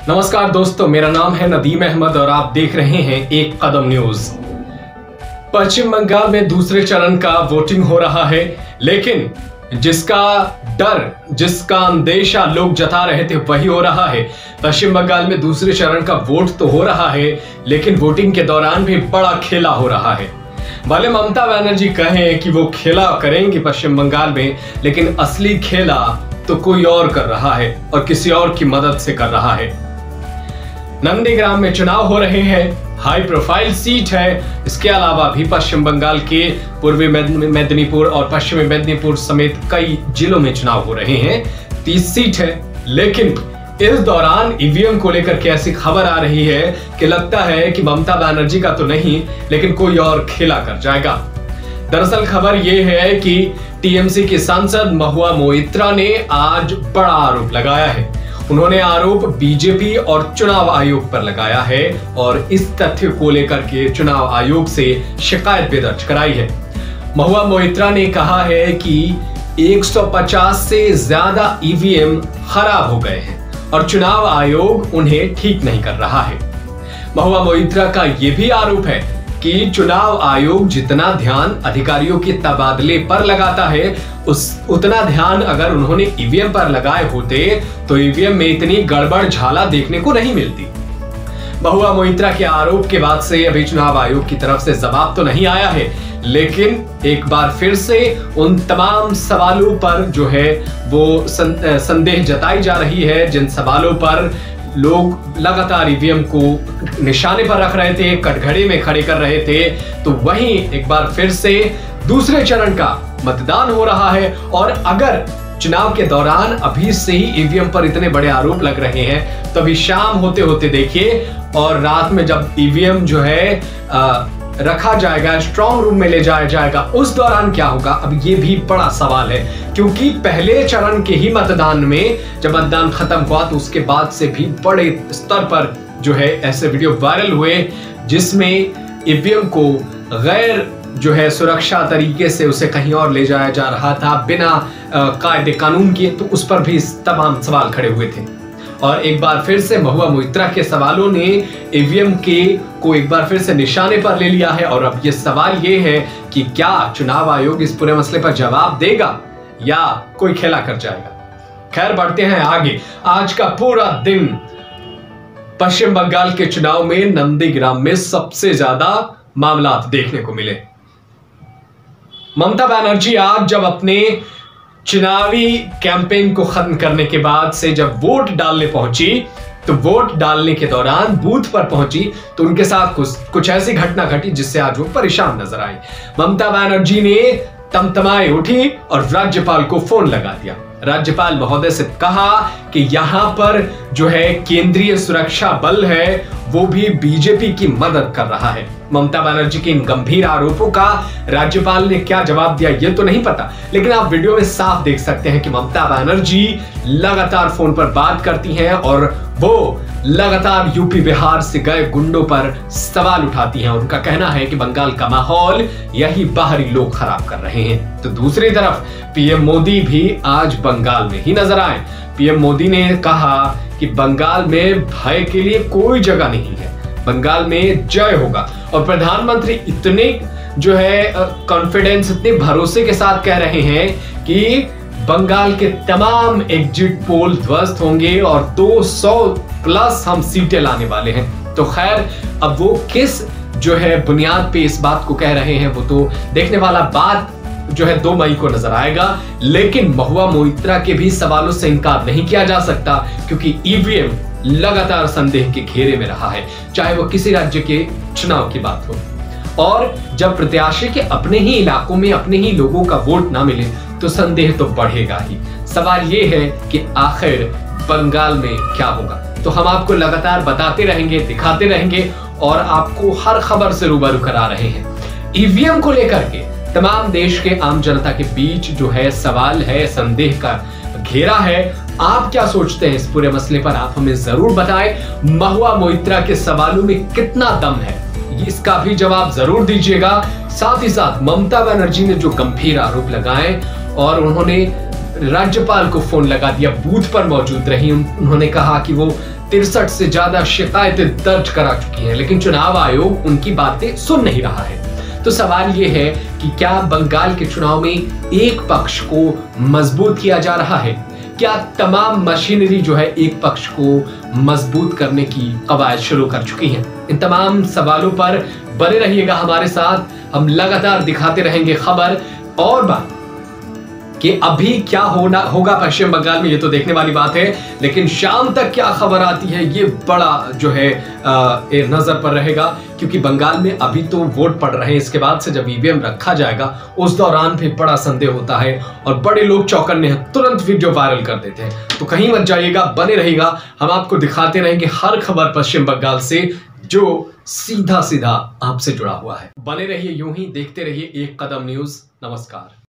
नमस्कार दोस्तों, मेरा नाम है नदीम अहमद और आप देख रहे हैं एक कदम न्यूज। पश्चिम बंगाल में दूसरे चरण का वोटिंग हो रहा है, लेकिन जिसका डर, जिसका अंदेशा लोग जता रहे थे वही हो रहा है। पश्चिम बंगाल में दूसरे चरण का वोट तो हो रहा है, लेकिन वोटिंग के दौरान भी बड़ा खेला हो रहा है। भले ममता बनर्जी कहें कि वो खेला करेंगे पश्चिम बंगाल में, लेकिन असली खेला तो कोई और कर रहा है और किसी और की मदद से कर रहा है। नंदीग्राम में चुनाव हो रहे हैं, हाई प्रोफाइल सीट है। इसके अलावा भी पश्चिम बंगाल के पूर्वी मेदिनीपुर और पश्चिमी मेदिनीपुर समेत कई जिलों में चुनाव हो रहे हैं। 30 सीट है, लेकिन इस दौरान ईवीएम को लेकर के ऐसी खबर आ रही है कि लगता है कि ममता बनर्जी का तो नहीं, लेकिन कोई और खेला कर जाएगा। दरअसल खबर यह है कि टीएमसी की सांसद महुआ मोइत्रा ने आज बड़ा आरोप लगाया है। उन्होंने आरोप बीजेपी और चुनाव आयोग पर लगाया है और इस तथ्य को लेकर के चुनाव आयोग से शिकायत भी दर्ज कराई है। महुआ मोइत्रा ने कहा है कि 150 से ज्यादा ईवीएम खराब हो गए हैं और चुनाव आयोग उन्हें ठीक नहीं कर रहा है। महुआ मोइत्रा का यह भी आरोप है कि चुनाव आयोग जितना ध्यान अधिकारियों के तबादले पर लगाता है, उतना ध्यान अगर उन्होंने ईवीएम पर लगाए होते तो ईवीएम में इतनी गड़बड़ झाला देखने को नहीं मिलती। महुआ मोइत्रा के आरोप के बाद से अभी चुनाव आयोग की तरफ से जवाब तो नहीं आया है, लेकिन एक बार फिर से उन तमाम सवालों पर जो है वो संदेह जताई जा रही है, जिन सवालों पर लोग लगातार ईवीएम को निशाने पर रख रहे थे, कटघरे में खड़े कर रहे थे। तो वहीं एक बार फिर से दूसरे चरण का मतदान हो रहा है और अगर चुनाव के दौरान अभी से ही ईवीएम पर इतने बड़े आरोप लग रहे हैं, तो अभी शाम होते होते देखिए और रात में जब ईवीएम जो है रखा जाएगा, स्ट्रॉन्ग रूम में ले जाया जाएगा, उस दौरान क्या होगा, अब ये भी बड़ा सवाल है। क्योंकि पहले चरण के ही मतदान में जब मतदान खत्म हुआ तो उसके बाद से भी बड़े स्तर पर जो है ऐसे वीडियो वायरल हुए जिसमें ईवीएम को गैर जो है सुरक्षा तरीके से उसे कहीं और ले जाया जा रहा था बिना कायदे कानून के, तो उस पर भी तमाम सवाल खड़े हुए थे। और एक बार फिर से महुआ मोइत्रा के सवालों ने ईवीएम के को एक बार फिर से निशाने पर ले लिया है और अब ये सवाल ये है कि क्या चुनाव आयोग इस पूरे मसले पर जवाब देगा या कोई खेला कर जाएगा। खैर, बढ़ते हैं आगे। आज का पूरा दिन पश्चिम बंगाल के चुनाव में नंदीग्राम में सबसे ज्यादा मामला देखने को मिले। ममता बनर्जी आज जब अपने चुनावी कैंपेन को खत्म करने के बाद से जब वोट डालने पहुंची, तो वोट डालने के दौरान बूथ पर पहुंची तो उनके साथ कुछ ऐसी घटना घटी जिससे आज वो परेशान नजर आई। ममता बनर्जी ने तमतमाए उठी और राज्यपाल को फोन लगा दिया। राज्यपाल महोदय से कहा कि यहां पर जो है केंद्रीय सुरक्षा बल है वो भी बीजेपी की मदद कर रहा है। ममता बनर्जी के इन गंभीर आरोपों का राज्यपाल ने क्या जवाब दिया ये तो नहीं पता, लेकिन आप वीडियो में साफ देख सकते हैं कि ममता बनर्जी लगातार फोन पर बात करती हैं और वो लगातार यूपी बिहार से गए गुंडों पर सवाल उठाती हैं। उनका कहना है कि बंगाल का माहौल यही बाहरी लोग खराब कर रहे हैं। तो दूसरी तरफ पीएम मोदी भी आज बंगाल में ही नजर आए। पीएम मोदी ने कहा कि बंगाल में भय के लिए कोई जगह नहीं है, बंगाल में जय होगा। और प्रधानमंत्री इतने जो है कॉन्फिडेंस, इतने भरोसे के साथ कह रहे हैं कि बंगाल के तमाम एग्जिट पोल ध्वस्त होंगे और 200+ हम सीटें लाने वाले हैं। तो खैर, अब वो किस जो है बुनियाद पे इस बात को कह रहे हैं वो तो देखने वाला बात जो है 2 मई को नजर आएगा। लेकिन महुआ मोइत्रा के भी सवालों से इनकार नहीं किया जा सकता, क्योंकि ईवीएम लगातार संदेह के घेरे में रहा है, चाहे वो किसी राज्य के चुनाव की बात हो। और जब प्रत्याशी के अपने ही इलाकों में अपने ही लोगों का वोट ना मिले तो संदेह तो बढ़ेगा ही। सवाल ये है कि आखिर बंगाल में क्या होगा। तो हम आपको लगातार बताते रहेंगे, दिखाते रहेंगे और आपको हर खबर से रूबरू करा रहे हैं। ईवीएम को लेकर के तमाम देश के आम जनता के बीच जो है सवाल है, संदेह का घेरा है। आप क्या सोचते हैं इस पूरे मसले पर, आप हमें जरूर बताएं। महुआ मोइत्रा के सवालों में कितना दम है, इसका भी जवाब जरूर दीजिएगा। साथ ही साथ ममता बनर्जी ने जो गंभीर आरोप लगाए और उन्होंने राज्यपाल को फोन लगा दिया, बूथ पर मौजूद रही, उन्होंने कहा कि वो 63 से ज्यादा शिकायतें दर्ज करा चुकी हैं, लेकिन चुनाव आयोग उनकी बातें सुन नहीं रहा है। तो सवाल यह है कि क्या बंगाल के चुनाव में एक पक्ष को मजबूत किया जा रहा है? क्या तमाम मशीनरी जो है एक पक्ष को मजबूत करने की कवायद शुरू कर चुकी है? इन तमाम सवालों पर बने रहिएगा हमारे साथ, हम लगातार दिखाते रहेंगे खबर। और बात कि अभी क्या होगा पश्चिम बंगाल में, ये तो देखने वाली बात है, लेकिन शाम तक क्या खबर आती है ये बड़ा जो है नजर पर रहेगा, क्योंकि बंगाल में अभी तो वोट पड़ रहे हैं। इसके बाद से जब ईवीएम रखा जाएगा उस दौरान भी बड़ा संदेह होता है और बड़े लोग चौकन्ने हैं, तुरंत वीडियो वायरल कर देते हैं। तो कहीं मत जाइएगा, बने रहिएगा, हम आपको दिखाते रहेंगे हर खबर पश्चिम बंगाल से जो सीधा सीधा आपसे जुड़ा हुआ है। बने रहिए यूं ही, देखते रहिए एक कदम न्यूज। नमस्कार।